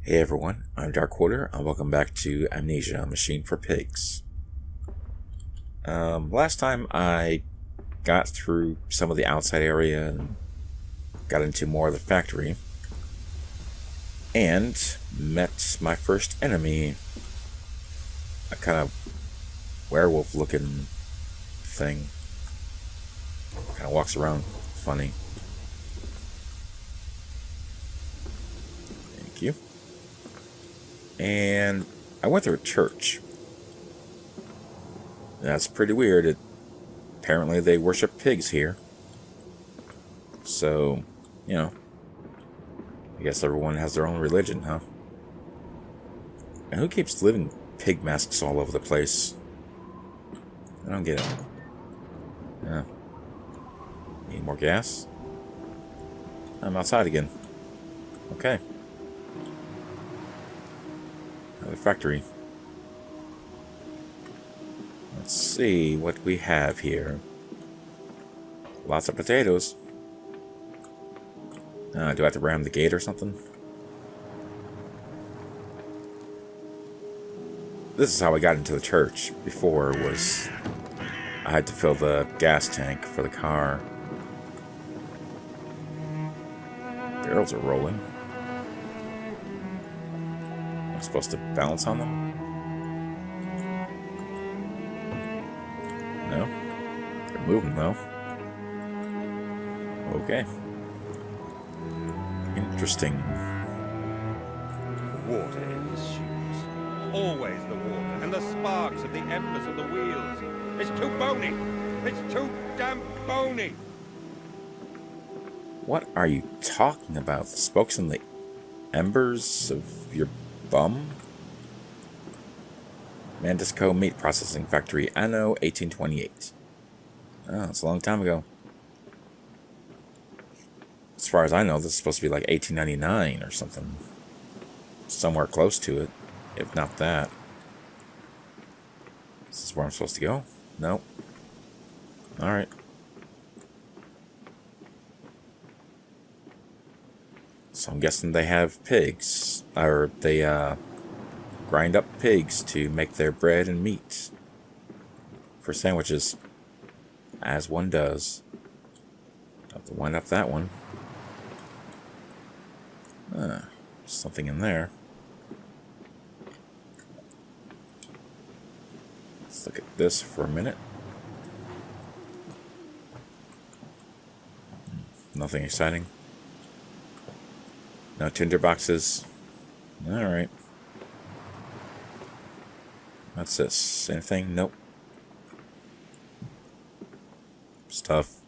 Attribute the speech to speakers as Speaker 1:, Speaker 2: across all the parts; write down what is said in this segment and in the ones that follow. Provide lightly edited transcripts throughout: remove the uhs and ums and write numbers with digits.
Speaker 1: Hey everyone, I'm Dark Quarter, and welcome back to Amnesia, Machine for Pigs. Last time I got through some of the outside area and got into more of the factory, and met my first enemy, a kind of werewolf looking thing. Kind of walks around funny. Thank you. And I went through a church. That's pretty weird. Apparently they worship pigs here. So, I guess everyone has their own religion, huh? And who keeps living pig masks all over the place? I don't get it. Yeah. Need more gas? I'm outside again. Okay. Another factory. Let's see what we have here. Lots of potatoes. Do I have to ram the gate or something? This is how I got into the church before, was I had to fill the gas tank for the car. Barrels are rolling. Am I supposed to balance on them? No? They're moving though. Okay. Interesting.
Speaker 2: Water in his shoes. Always the water, and the sparks of the embers of the wheels. It's too bony! It's too damn bony!
Speaker 1: What are you talking about? The spokes and the embers of your bum? Mandisco Meat Processing Factory, Anno 1828. Oh, it's a long time ago. As far as I know, this is supposed to be like 1899 or something. Somewhere close to it, if not that. Is this where I'm supposed to go? Nope. Alright. So I'm guessing they have pigs. Or they grind up pigs to make their bread and meat for sandwiches. As one does. Have to wind up that one. Something in there. Let's look at this for a minute. Nothing exciting. No tinder boxes. Alright. What's this? Anything? Nope. Stuff.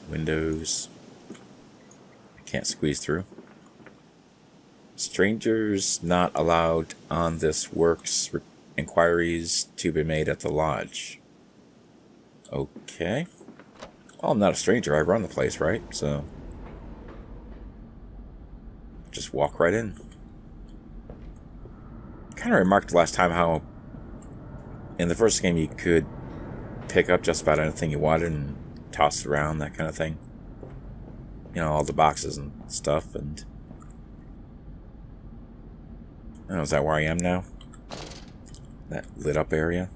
Speaker 1: Windows. Can't squeeze through. Strangers not allowed on this works. Inquiries to be made at the lodge. Okay. Well, I'm not a stranger. I run the place, right? So just walk right in. Kind of remarked last time how in the first game you could pick up just about anything you wanted and toss it around, that kind of thing. All the boxes and stuff, and is that where I am now? That lit up area?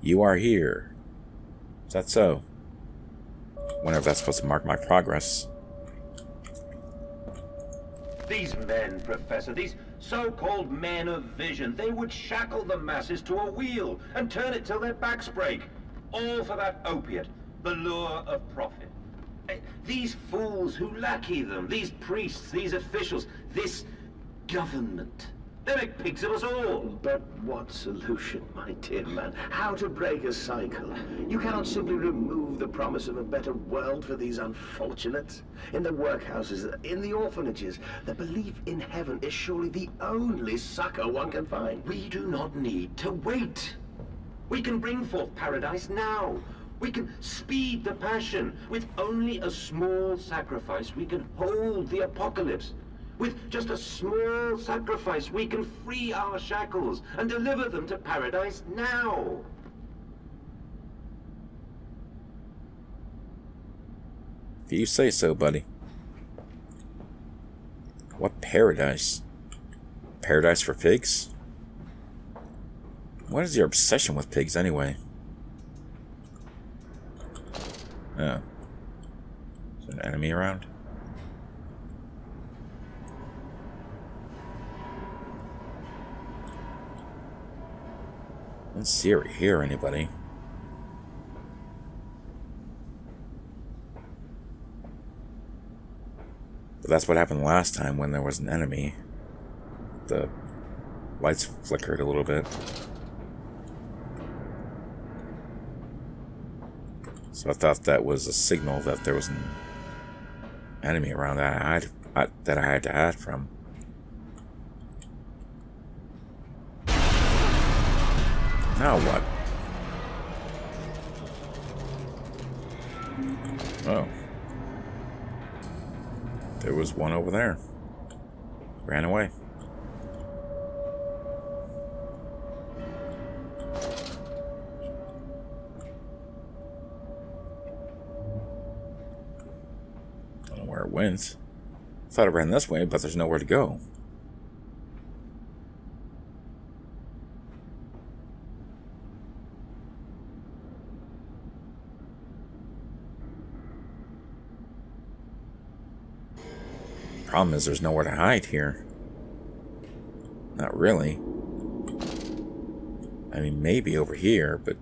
Speaker 1: You are here. Is that so? Wonder if that's supposed to mark my progress.
Speaker 3: These men, Professor, these so-called men of vision, they would shackle the masses to a wheel and turn it till their backs break. All for that opiate, the lure of profit. These fools who lackey them, these priests, these officials, this government, they make pigs of us all.
Speaker 4: But what solution, my dear man? How to break a cycle? You cannot simply remove the promise of a better world for these unfortunates. In the workhouses, in the orphanages, the belief in heaven is surely the only succor one can find.
Speaker 3: We do not need to wait. We can bring forth paradise now. We can speed the passion. With only a small sacrifice, we can hold the apocalypse. With just a small sacrifice, we can free our shackles and deliver them to paradise now.
Speaker 1: If you say so, buddy. What paradise? Paradise for pigs? What is your obsession with pigs anyway? Oh. Is there an enemy around? I don't see or hear anybody. But that's what happened last time when there was an enemy. The lights flickered a little bit. So I thought that was a signal that there was an enemy around that I had to hide from. Now what? Oh. There was one over there. Ran away. Don't know where it went. Thought it ran this way, but there's nowhere to go. Problem is, there's nowhere to hide here. Not really. I mean, maybe over here, but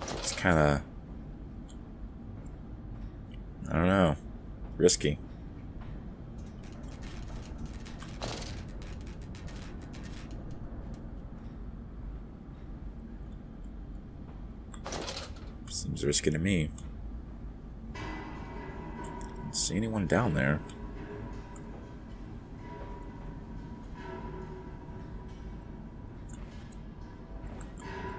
Speaker 1: it's kind of, I don't know, risky. Seems risky to me. Don't see anyone down there.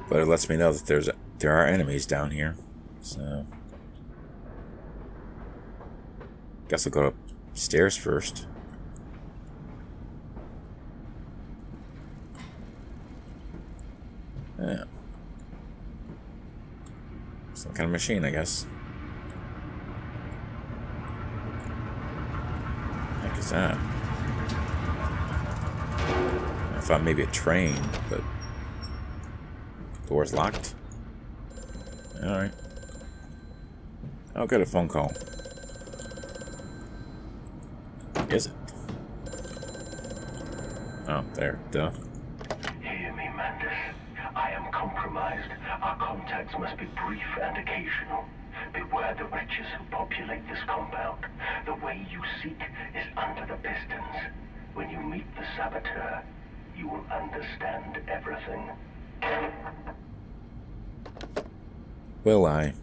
Speaker 1: But it lets me know that there are enemies down here. So guess I'll go upstairs first. Yeah. Some kind of machine, I guess. What the heck is that? I thought maybe a train, but door's locked. Alright. I'll get a phone call. Is it? Oh, there. Duh.
Speaker 4: Hear me, Mantis. I am compromised. Our contacts must be brief and occasional. Beware the wretches who populate this compound. The way you seek is under the pistons. When you meet the saboteur, you will understand everything.
Speaker 1: Will I?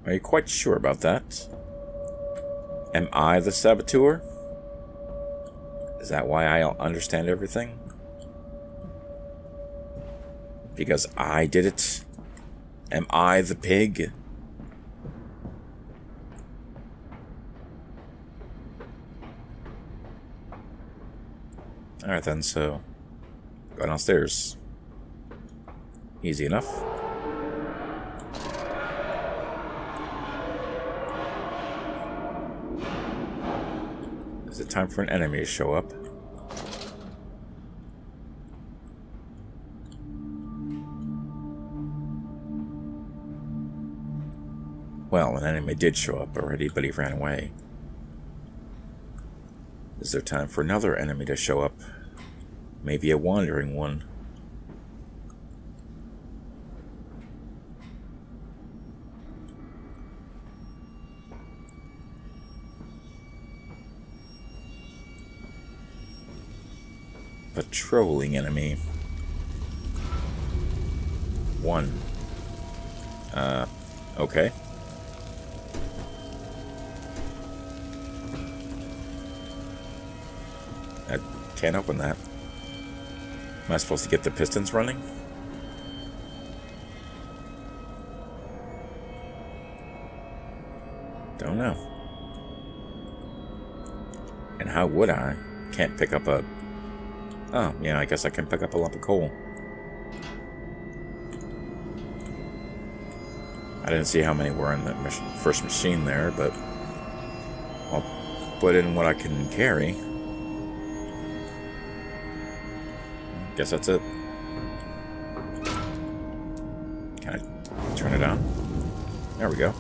Speaker 1: Are you quite sure about that? Am I the saboteur? Is that why I understand everything? Because I did it? Am I the pig? Alright then, so go downstairs. Easy enough. Is it time for an enemy to show up? Well, an enemy did show up already, but he ran away. Is there time for another enemy to show up? Maybe a wandering one. Patrolling enemy. One. Okay. I can't open that. Am I supposed to get the pistons running? Don't know. And how would I? Can't pick up a... Oh, yeah, I guess I can pick up a lump of coal. I didn't see how many were in the first machine there, but I'll put in what I can carry. Guess that's it. Can I turn it on? There we go.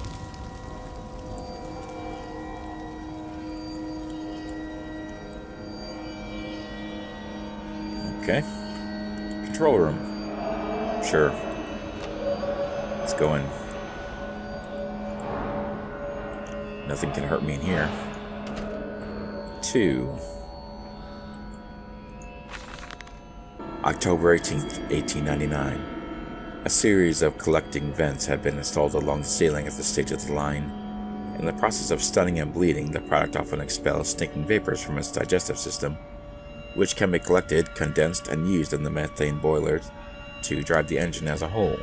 Speaker 1: Okay. Control room. Sure. Let's go in. Nothing can hurt me in here. 2. October 18th, 1899. A series of collecting vents had been installed along the ceiling at this stage of the line. In the process of stunning and bleeding, the product often expels stinking vapors from its digestive system, which can be collected, condensed, and used in the methane boiler to drive the engine as a whole.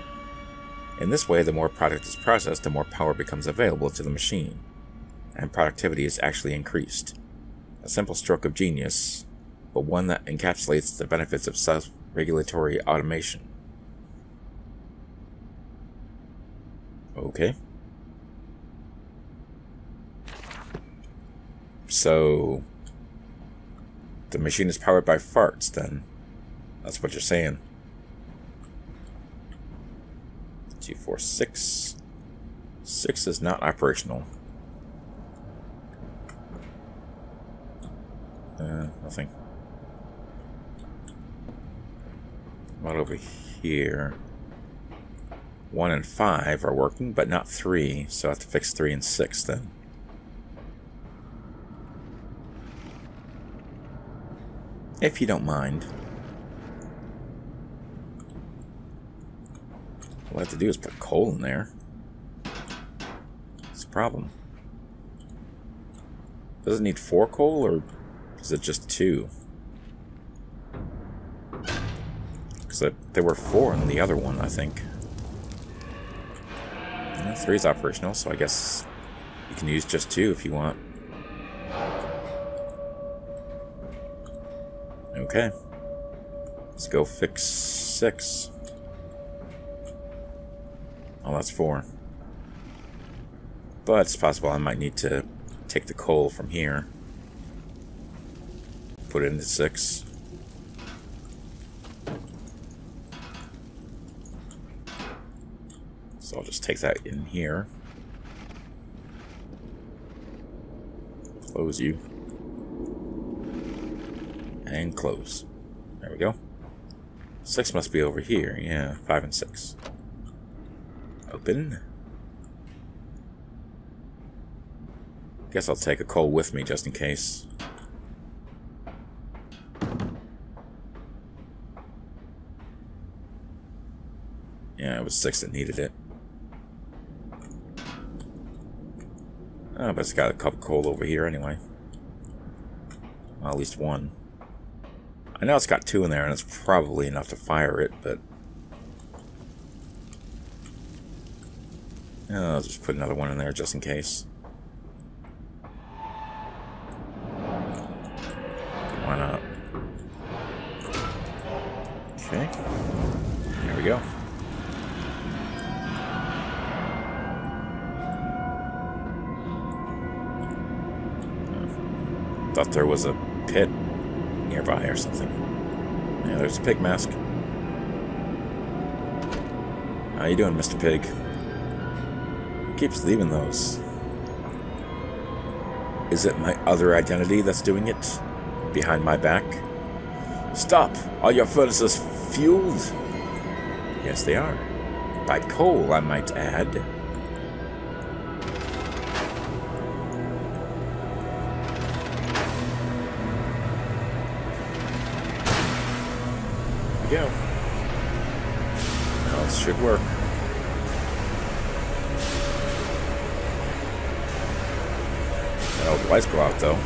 Speaker 1: In this way, the more product is processed, the more power becomes available to the machine, and productivity is actually increased. A simple stroke of genius, but one that encapsulates the benefits of self-regulatory automation. Okay. So the machine is powered by farts, then. That's what you're saying. 2, 4, 6. 6 is not operational. Nothing. What over here? 1 and 5 are working, but not 3, so I have to fix 3 and 6 then. If you don't mind. All I have to do is put coal in there. It's a problem. Does it need 4 coal, or is it just 2? Because there were 4 in the other one, I think. 3 is operational, so I guess you can use just 2 if you want. Okay. Let's go fix 6. Oh, that's 4. But it's possible I might need to take the coal from here. Put it into 6. So I'll just take that in here. Close you. And close. There we go. 6 must be over here. Yeah, 5 and 6. Open. Guess I'll take a coal with me just in case. Yeah, it was 6 that needed it. Oh, but it's got a cup of coal over here anyway. Well, at least 1. I know it's got 2 in there, and it's probably enough to fire it, but... I'll just put another one in there just in case. Why not? Okay. There we go. Thought there was a pit nearby or something. Yeah, there's a pig mask. How you doing, Mr. Pig? Who keeps leaving those? Is it my other identity that's doing it? Behind my back? Stop! Are your furnaces fueled? Yes, they are. By coal, I might add. Go. Now this should work. Oh, the lights go out though.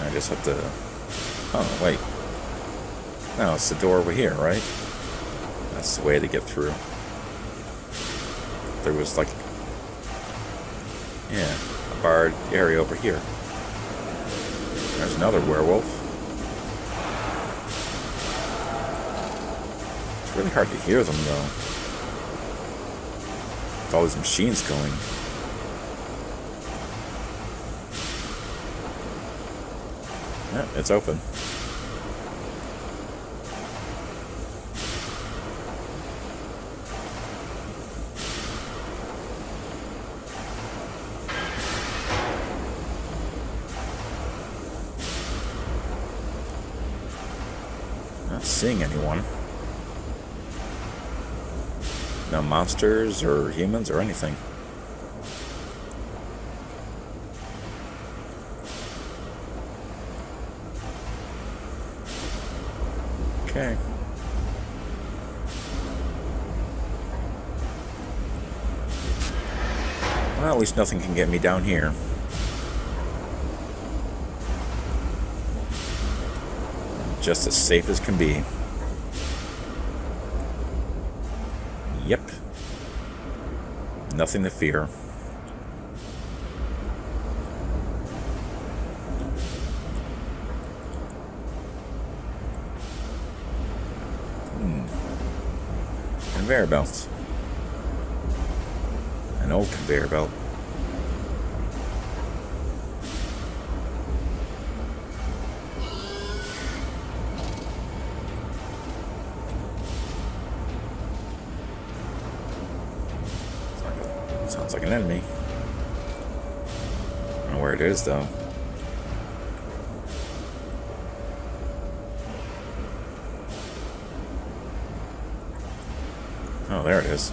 Speaker 1: I just have to... Oh, wait. No, it's the door over here, right? That's the way to get through. There was like, yeah, a barred area over here. There's another werewolf. It's really hard to hear them, though. With all these machines going. Yeah, it's open. Not seeing anyone. No monsters or humans or anything. Okay. Well, at least nothing can get me down here. Just as safe as can be. Yep. Nothing to fear. Conveyor belts. An old conveyor belt. Sounds like an enemy. I don't know where it is, though. Oh, there it is.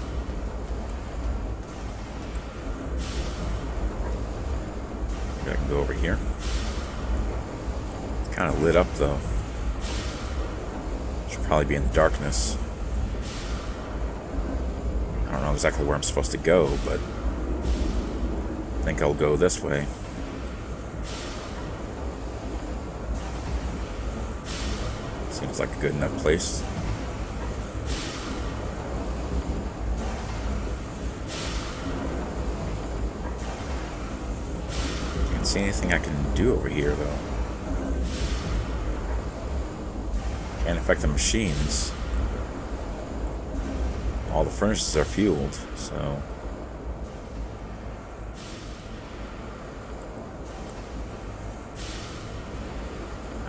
Speaker 1: Maybe I can go over here. It's kind of lit up, though. Should probably be in the darkness. I don't know exactly where I'm supposed to go, but I think I'll go this way. Seems like a good enough place. Can't see anything I can do over here, though. Can't affect the machines. All the furnaces are fueled, so...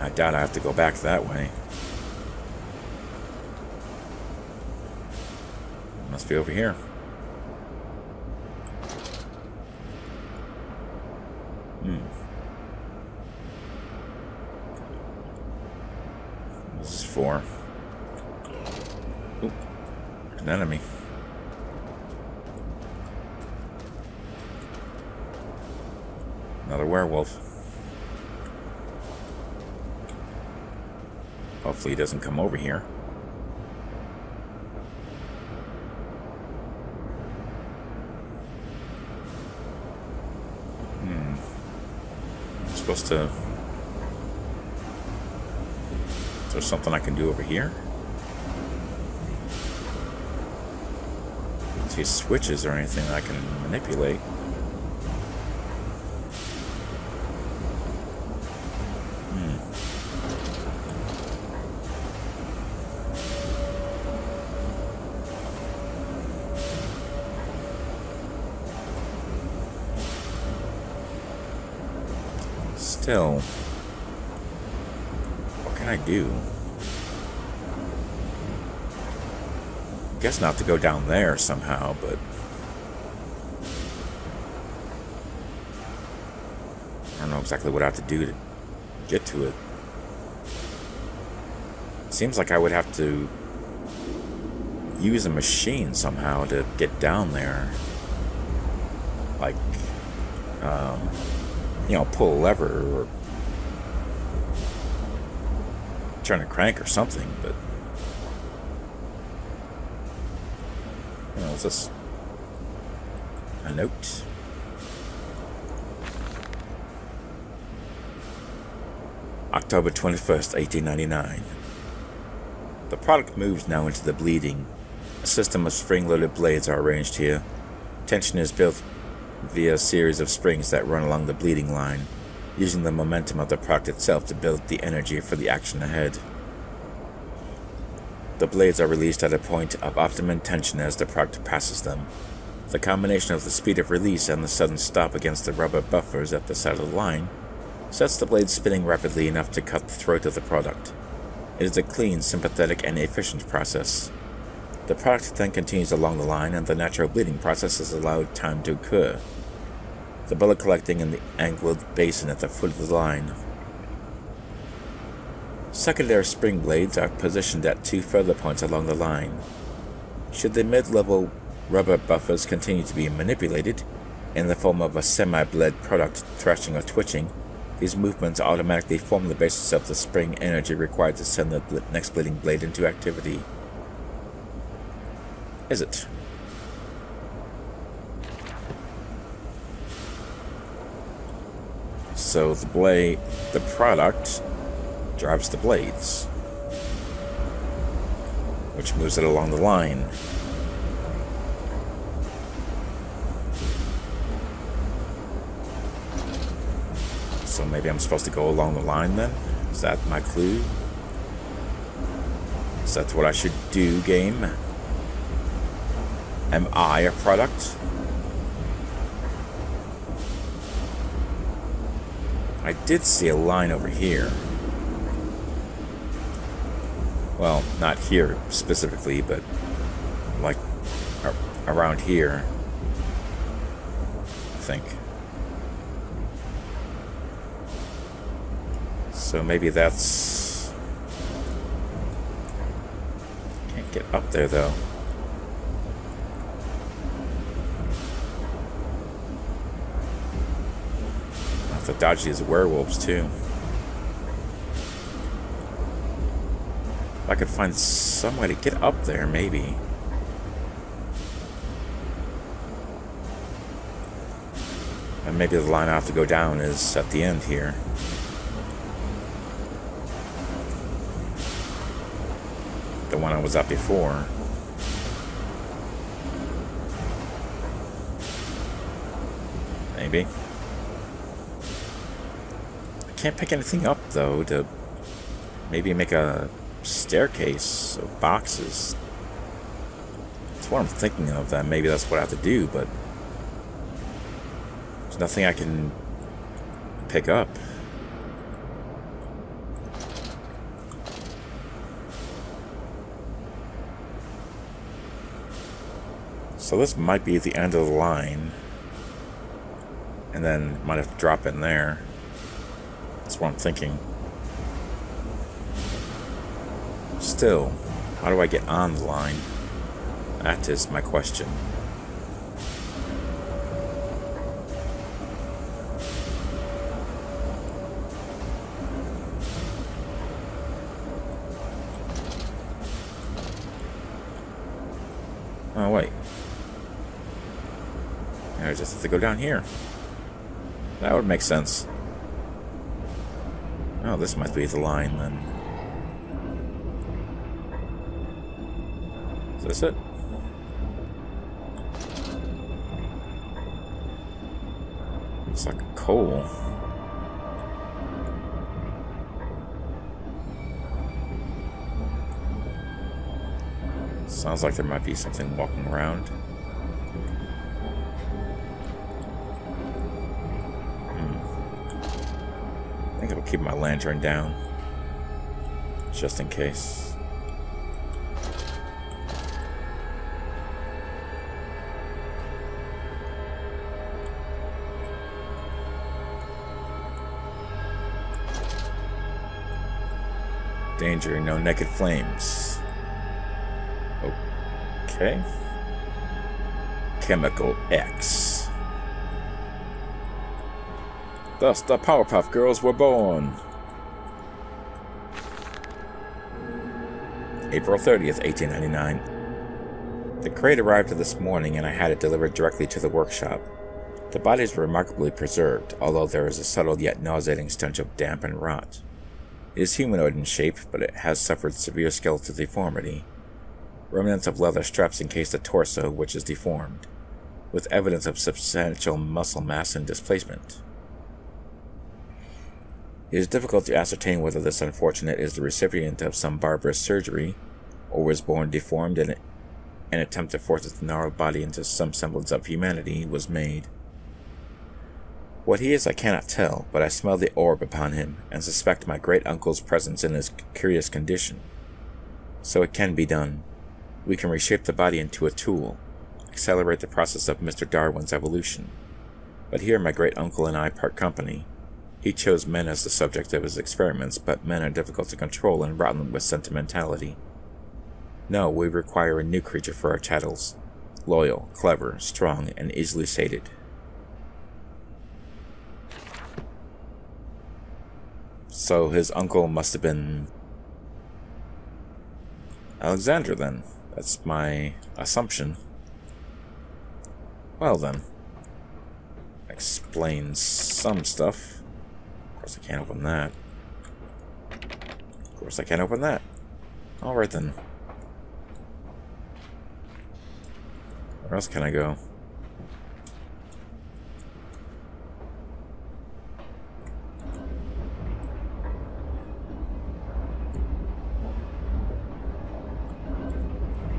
Speaker 1: I doubt I have to go back that way. Must be over here. This is for... Ooh, an enemy. Another werewolf. Hopefully he doesn't come over here. I'm supposed to... Is there something I can do over here? I don't see switches or anything that I can manipulate. Still, what can I do? I guess not to go down there somehow, but I don't know exactly what I have to do to get to it. Seems like I would have to use a machine somehow to get down there. Like, you know, pull a lever or turn a crank or something, but you know, is this a note? October 21st, 1899. The product moves now into the bleeding. A system of spring-loaded blades are arranged here. Tension is built via a series of springs that run along the bleeding line, using the momentum of the product itself to build the energy for the action ahead. The blades are released at a point of optimum tension as the product passes them. The combination of the speed of release and the sudden stop against the rubber buffers at the side of the line sets the blade spinning rapidly enough to cut the throat of the product. It is a clean, sympathetic, and efficient process. The product then continues along the line, and the natural bleeding process is allowed time to occur. The bullet collecting in the angled basin at the foot of the line. Secondary spring blades are positioned at 2 further points along the line. Should the mid-level rubber buffers continue to be manipulated, in the form of a semi-bled product thrashing or twitching, these movements automatically form the basis of the spring energy required to send the next bleeding blade into activity. Is it? So the product drives the blades, which moves it along the line. So maybe I'm supposed to go along the line then? Is that my clue? Is that what I should do, game? Am I a product? I did see a line over here. Well, not here specifically, but like around here, I think. So maybe that's... Can't get up there though. I have to dodge these werewolves too. If I could find some way to get up there, maybe. And maybe the line I have to go down is at the end here. The one I was at before. Maybe. I can't pick anything up though to maybe make a staircase of boxes. That's what I'm thinking of, that maybe that's what I have to do, but there's nothing I can pick up. So this might be the end of the line, and then might have to drop in there. That's what I'm thinking. Still, how do I get on the line? That is my question. Oh, wait. I just have to go down here. That would make sense. Oh, this might be the line then. Is this it? Looks like a coal. Sounds like there might be something walking around. I think I'll keep my lantern down, just in case. Danger, no naked flames. Okay. Chemical X. Thus, the Powerpuff Girls were born. April 30th, 1899. The crate arrived this morning and I had it delivered directly to the workshop. The bodies were remarkably preserved, although there is a subtle yet nauseating stench of damp and rot. It is humanoid in shape, but it has suffered severe skeletal deformity. Remnants of leather straps encase the torso, which is deformed, with evidence of substantial muscle mass and displacement. It is difficult to ascertain whether this unfortunate is the recipient of some barbarous surgery, or was born deformed, and an attempt to force its gnarled body into some semblance of humanity was made. What he is I cannot tell, but I smell the orb upon him, and suspect my great-uncle's presence in his curious condition. So it can be done. We can reshape the body into a tool, accelerate the process of Mr. Darwin's evolution. But here my great-uncle and I part company. He chose men as the subject of his experiments, but men are difficult to control and rotten with sentimentality. No, we require a new creature for our chattels. Loyal, clever, strong, and easily sated. So his uncle must have been Alexander, then. That's my assumption. Well then. Explains some stuff. Of course I can't open that. Of course I can't open that. Alright then. Where else can I go?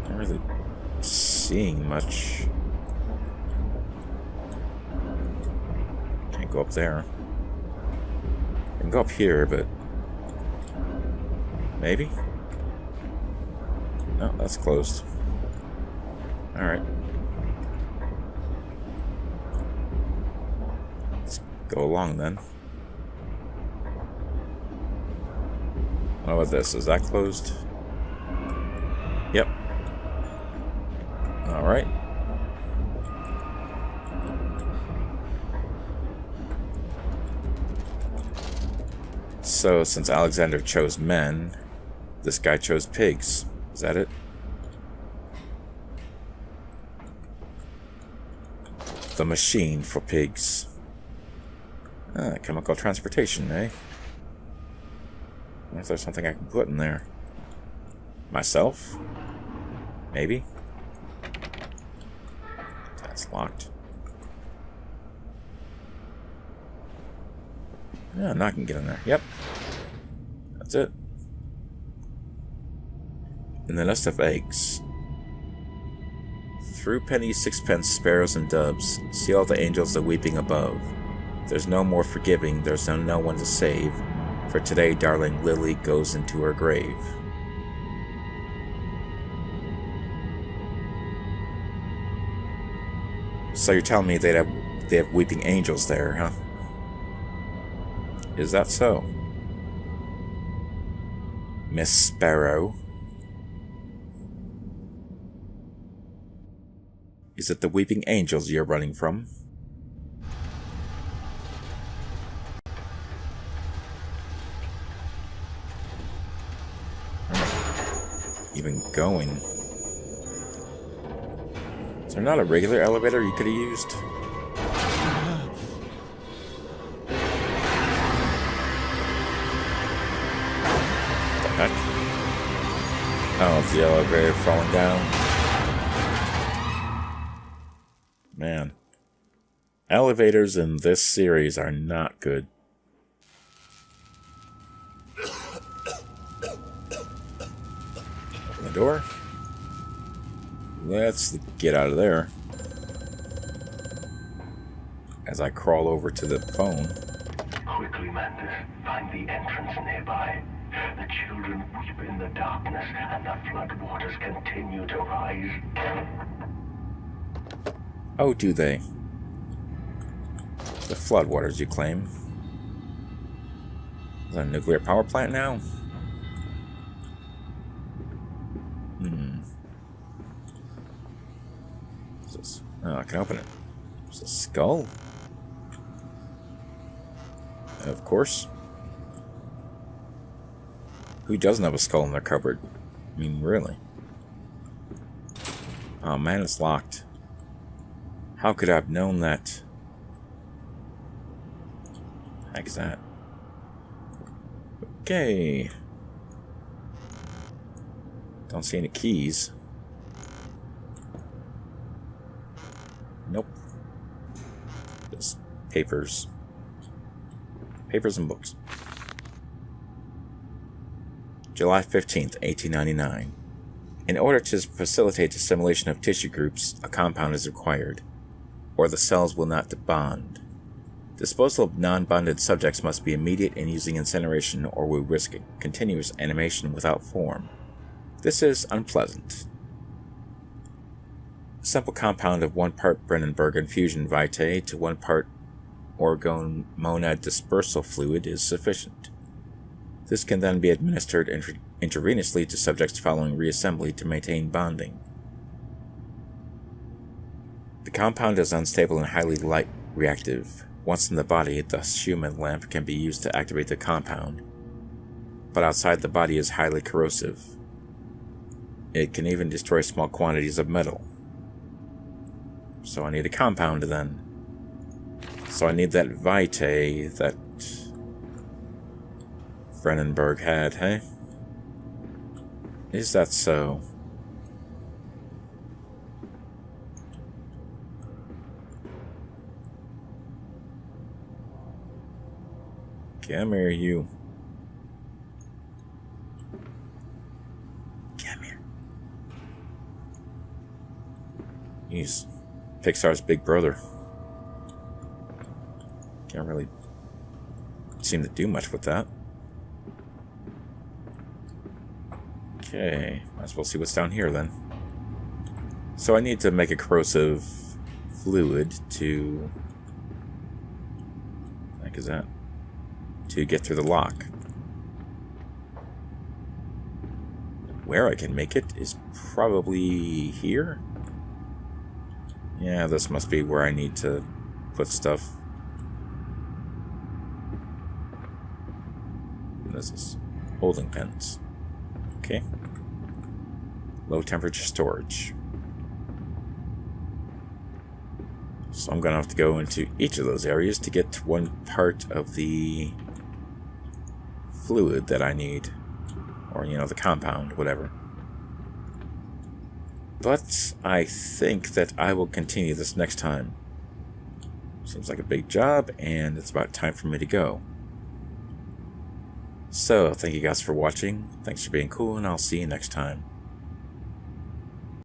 Speaker 1: Not really seeing much. Can't go up there. I can go up here, but maybe? No, that's closed. Alright. Let's go along then. What about this? Is that closed? Yep. Alright. So, since Alexander chose men, this guy chose pigs. Is that it? The machine for pigs. Ah, chemical transportation, eh? I wonder if there's something I can put in there. Myself? Maybe? That's locked. Yeah, now I can get in there. Yep. That's it. In the nest of eggs. Through pennies, sixpence, sparrows, and doves, see all the angels a-weeping above. There's no more forgiving, there's no one to save, for today darling Lily goes into her grave. So you're telling me they have weeping angels there, huh? Is that so? Miss Sparrow? Is it the weeping angels you're running from? Even going? Is there not a regular elevator you could have used? What the heck? Oh, it's the elevator falling down. Man. Elevators in this series are not good. Open the door. Let's get out of there. As I crawl over to the phone.
Speaker 5: Quickly, Mantis, find the entrance nearby. The children weep in the darkness, and the flood waters continue to rise.
Speaker 1: Oh, do they? The floodwaters, you claim? Is that a nuclear power plant now? What's this? Oh, I can open it. There's a skull? Of course. Who doesn't have a skull in their cupboard? I mean, really? Oh man, it's locked. How could I have known that? What the heck is that? Okay. Don't see any keys. Nope. Just papers. Papers and books. July 15th, 1899. In order to facilitate assimilation of tissue groups, a compound is required, or the cells will not bond. Disposal of non-bonded subjects must be immediate and using incineration, or will risk continuous animation without form. This is unpleasant. A simple compound of 1 part Brennenberg infusion vitae to 1 part orgone monad dispersal fluid is sufficient. This can then be administered intravenously to subjects following reassembly to maintain bonding. The compound is unstable and highly light reactive. Once in the body, the Schumann lamp can be used to activate the compound, but outside the body is highly corrosive. It can even destroy small quantities of metal. So I need a compound then. So I need that vitae that Brennenberg had, hey? Is that so? Come here, you. Come here. He's Pixar's big brother. Can't really seem to do much with that. Okay, might as well see what's down here then. So I need to make a corrosive fluid to... what the heck is that? To get through the lock. Where I can make it is probably here. Yeah, this must be where I need to put stuff. What is this? Holding pens. Okay. Low temperature storage. So I'm going to have to go into each of those areas to get to 1 part of the fluid that I need. Or, you know, the compound, whatever. But I think that I will continue this next time. Seems like a big job, and it's about time for me to go. So, thank you guys for watching. Thanks for being cool, and I'll see you next time.